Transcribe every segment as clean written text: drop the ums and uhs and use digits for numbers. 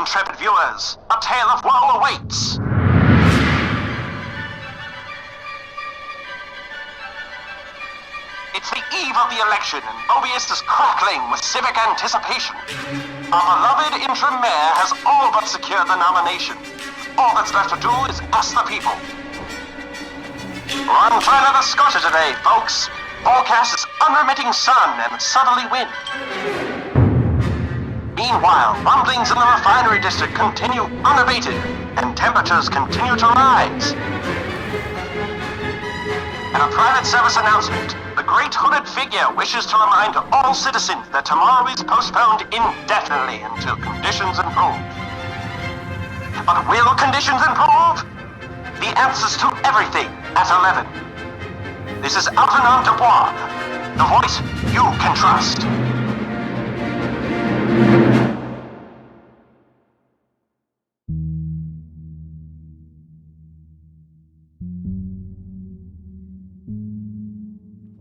intrepid viewers, a tale of woe awaits. It's the eve of the election, and Mobius is crackling with civic anticipation. Our beloved interim mayor has all but secured the nomination. All that's left to do is ask the people. Run for another Scotia today, folks. Forecast is unremitting sun and southerly wind. Meanwhile, rumblings in the refinery district continue unabated, and temperatures continue to rise. And a private service announcement. The great hooded figure wishes to remind all citizens that tomorrow is postponed indefinitely until conditions improve. But will conditions improve? The answers to everything at 11. This is Algernon Dubois, the voice you can trust.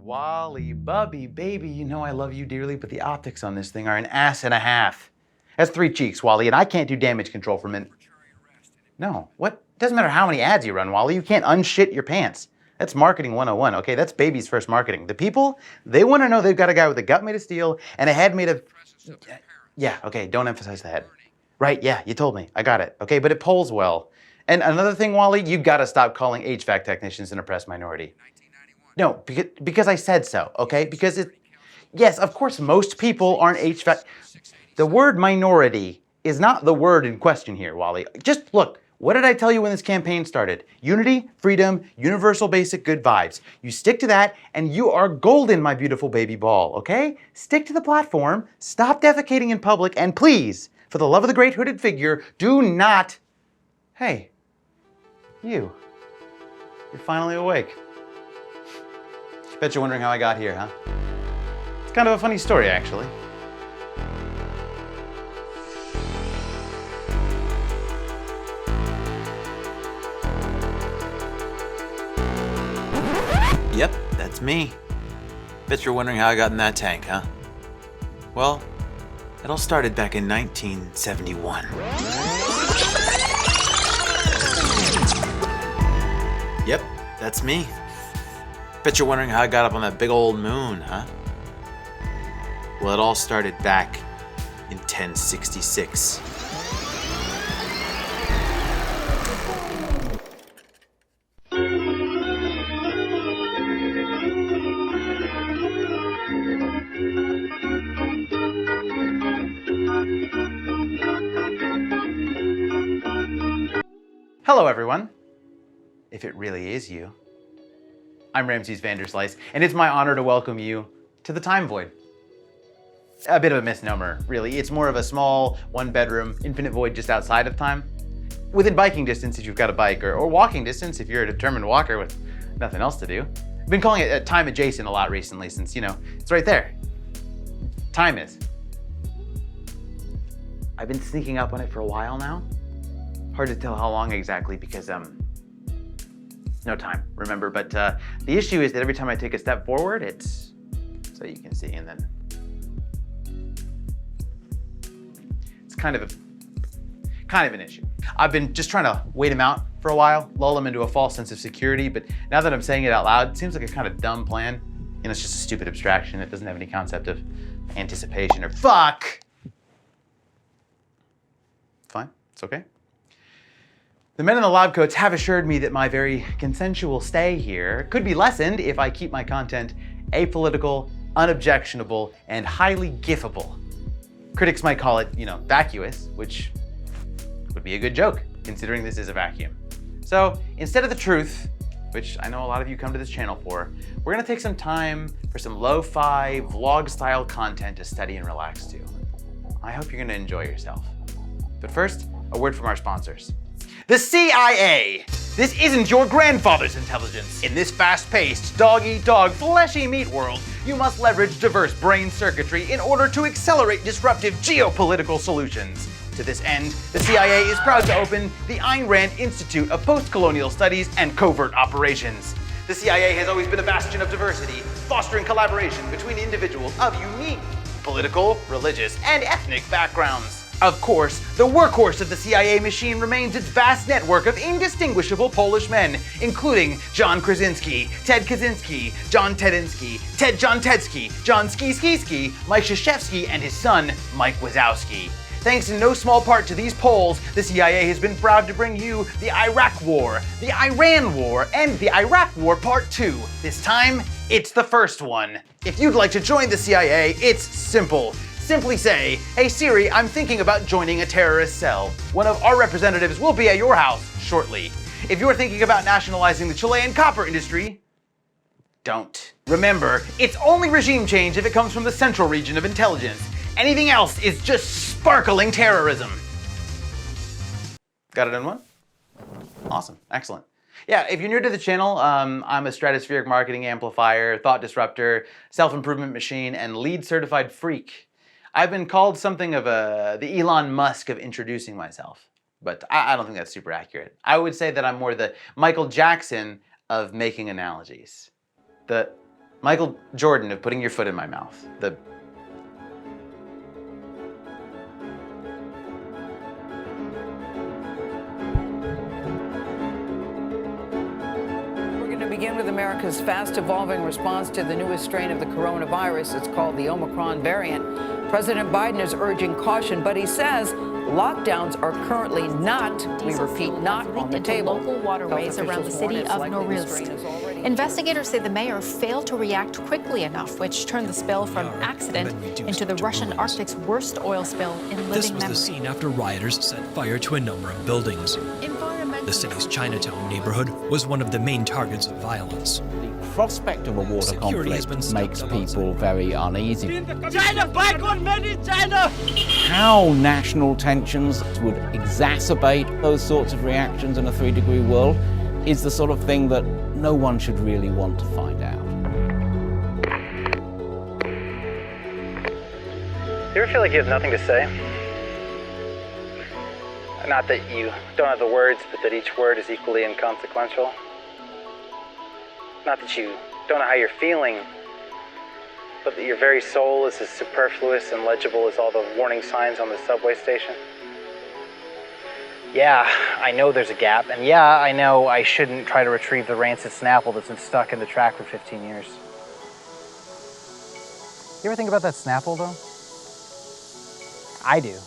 Wally, Bubby, baby, you know I love you dearly, but the optics on this thing are an ass and a half. That's 3 cheeks, Wally, and I can't do damage control for min. No, what? Doesn't matter how many ads you run, Wally, you can't unshit your pants. That's marketing 101, okay? That's baby's first marketing. The people, they want to know they've got a guy with a gut made of steel and a head made of... Yeah, okay, don't emphasize the head. Right, yeah, you told me. I got it, okay? But it polls well. And another thing, Wally, you gotta stop calling HVAC technicians an oppressed minority. No, because I said so, okay? Because it... Yes, of course, most people aren't HVAC... The word minority is not the word in question here, Wally. Just look. What did I tell you when this campaign started? Unity, freedom, universal basic good vibes. You stick to that and you are golden, my beautiful baby ball, okay? Stick to the platform, stop defecating in public, and please, for the love of the great hooded figure, do not... Hey, you're finally awake. Bet you're wondering how I got here, huh? It's kind of a funny story, actually. Yep, that's me. Bet you're wondering how I got in that tank, huh? Well, it all started back in 1971. Yep, that's me. Bet you're wondering how I got up on that big old moon, huh? Well, it all started back in 1066. Hello, everyone. If it really is you. I'm Ramses Vanderslice, and it's my honor to welcome you to the Time Void. A bit of a misnomer, really. It's more of a small, one-bedroom, infinite void just outside of time. Within biking distance if you've got a bike, or walking distance if you're a determined walker with nothing else to do. I've been calling it time adjacent a lot recently since, it's right there. Time is. I've been sneaking up on it for a while now. Hard to tell how long exactly because, no time, remember, but the issue is that every time I take a step forward, it's, so you can see, and then it's kind of an issue. I've been just trying to wait him out for a while, lull him into a false sense of security, but now that I'm saying it out loud, it seems like a kind of dumb plan. It's just a stupid abstraction. It doesn't have any concept of anticipation or fuck. Fine, it's okay. The men in the lab coats have assured me that my very consensual stay here could be lessened if I keep my content apolitical, unobjectionable, and highly gifable. Critics might call it, vacuous, which would be a good joke, considering this is a vacuum. So instead of the truth, which I know a lot of you come to this channel for, we're gonna take some time for some lo-fi, vlog-style content to study and relax to. I hope you're gonna enjoy yourself. But first, a word from our sponsors. The CIA! This isn't your grandfather's intelligence. In this fast-paced, dog-eat-dog, fleshy-meat world, you must leverage diverse brain circuitry in order to accelerate disruptive geopolitical solutions. To this end, the CIA is proud to open the Ayn Rand Institute of Post-Colonial Studies and Covert Operations. The CIA has always been a bastion of diversity, fostering collaboration between individuals of unique political, religious, and ethnic backgrounds. Of course, the workhorse of the CIA machine remains its vast network of indistinguishable Polish men, including John Krasinski, Ted Kaczynski, John Tedinsky, Ted John Tedsky, John Ski, Mike Krzyzewski, and his son, Mike Wazowski. Thanks in no small part to these Poles, the CIA has been proud to bring you the Iraq War, the Iran War, and the Iraq War Part 2. This time, it's the first one. If you'd like to join the CIA, it's simple. Simply say, "Hey Siri, I'm thinking about joining a terrorist cell." One of our representatives will be at your house shortly. If you're thinking about nationalizing the Chilean copper industry, don't. Remember, it's only regime change if it comes from the central region of intelligence. Anything else is just sparkling terrorism. Got it in one? Awesome, excellent. Yeah, if you're new to the channel, I'm a stratospheric marketing amplifier, thought disruptor, self-improvement machine, and lead certified freak. I've been called something of the Elon Musk of introducing myself, but I don't think that's super accurate. I would say that I'm more the Michael Jackson of making analogies. The Michael Jordan of putting your foot in my mouth. Begin with America's fast-evolving response to the newest strain of the coronavirus. It's called the Omicron variant. President Biden is urging caution, but he says lockdowns are currently not, we repeat, not on the table. Local waterways around the city of Norilsk. Investigators say the mayor failed to react quickly enough, which turned the spill from accident into the Russian Arctic's worst oil spill in living memory. This was the scene after rioters set fire to a number of buildings. The city's Chinatown neighborhood was one of the main targets of violence. The prospect of a water conflict makes people very uneasy. China, back on many China! How national tensions would exacerbate those sorts of reactions in a 3-degree world is the sort of thing that no one should really want to find out. Do you ever feel like you have nothing to say? Not that you don't have the words, but that each word is equally inconsequential. Not that you don't know how you're feeling, but that your very soul is as superfluous and legible as all the warning signs on the subway station. Yeah, I know there's a gap, and yeah, I know I shouldn't try to retrieve the rancid Snapple that's been stuck in the track for 15 years. You ever think about that Snapple, though? I do.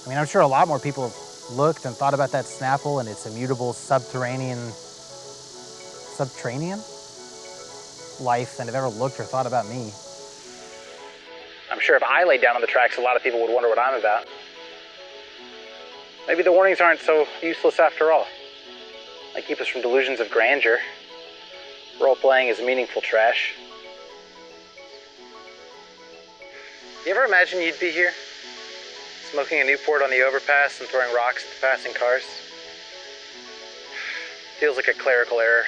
I mean, I'm sure a lot more people have looked and thought about that Snapple and its immutable subterranean life than have ever looked or thought about me. I'm sure if I laid down on the tracks, a lot of people would wonder what I'm about. Maybe the warnings aren't so useless after all. They keep us from delusions of grandeur. Role-playing is meaningful trash. You ever imagine you'd be here? Smoking a Newport on the overpass and throwing rocks at the passing cars? Feels like a clerical error.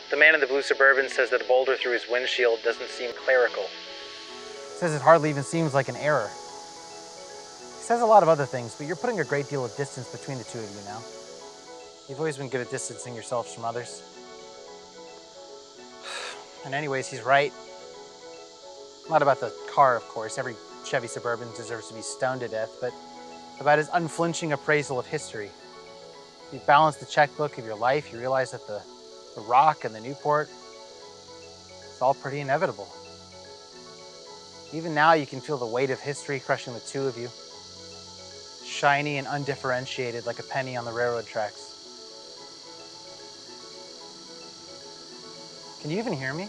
The man in the blue Suburban says that a boulder through his windshield doesn't seem clerical. Says it hardly even seems like an error. He says a lot of other things, but you're putting a great deal of distance between the two of you now. You've always been good at distancing yourselves from others. And anyways, he's right. Not about the car, of course. Every Chevy Suburban deserves to be stoned to death, but about his unflinching appraisal of history. If you balance the checkbook of your life, you realize that the rock and the Newport, it's all pretty inevitable. Even now, you can feel the weight of history crushing the two of you, shiny and undifferentiated like a penny on the railroad tracks. Can you even hear me?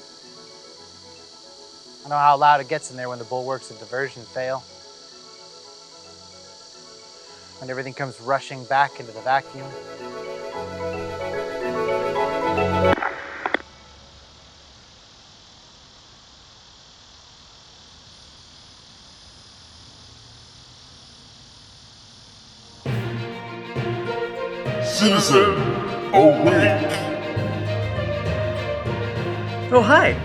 I know how loud it gets in there when the bulwarks of diversion fail. When everything comes rushing back into the vacuum. Citizen, awake! Oh, hi!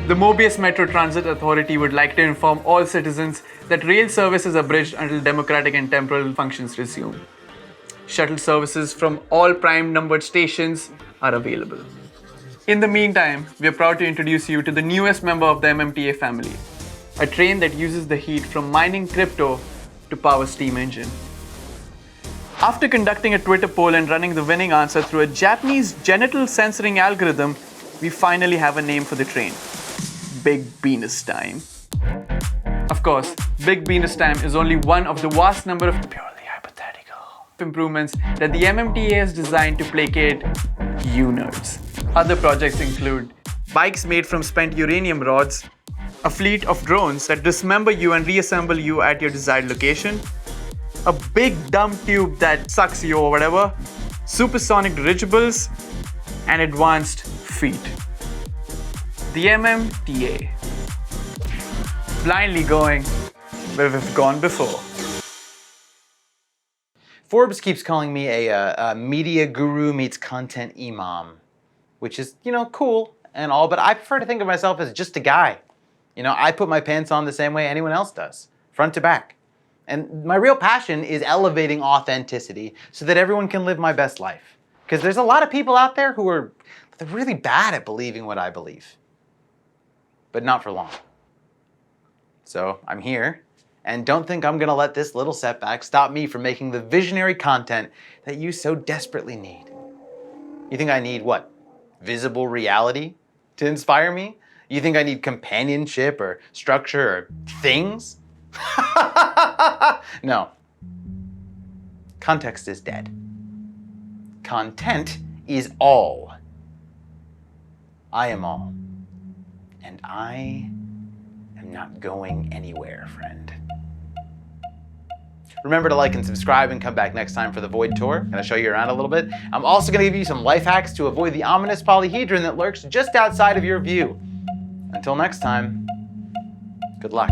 The Mobius Metro Transit Authority would like to inform all citizens that rail service is abridged until democratic and temporal functions resume. Shuttle services from all prime numbered stations are available. In the meantime, we are proud to introduce you to the newest member of the MMTA family, a train that uses the heat from mining crypto to power steam engine. After conducting a Twitter poll and running the winning answer through a Japanese genital censoring algorithm, we finally have a name for the train. Big Venus Time. Of course, Big Venus Time is only one of the vast number of purely hypothetical improvements that the MMTA has designed to placate you nerds. Other projects include bikes made from spent uranium rods, a fleet of drones that dismember you and reassemble you at your desired location, a big dumb tube that sucks you or whatever, supersonic dirigibles, and advanced feet. The MMTA. Blindly going where we've gone before. Forbes keeps calling me a media guru meets content imam, which is, cool and all, but I prefer to think of myself as just a guy. I put my pants on the same way anyone else does, front to back. And my real passion is elevating authenticity so that everyone can live my best life. Because there's a lot of people out there who are really bad at believing what I believe. But not for long. So I'm here, and don't think I'm gonna let this little setback stop me from making the visionary content that you so desperately need. You think I need what? Visible reality to inspire me? You think I need companionship or structure or things? No. Context is dead. Content is all. I am all. And I am not going anywhere, friend. Remember to like and subscribe and come back next time for the Void Tour. I'm gonna show you around a little bit. I'm also gonna give you some life hacks to avoid the ominous polyhedron that lurks just outside of your view. Until next time, good luck.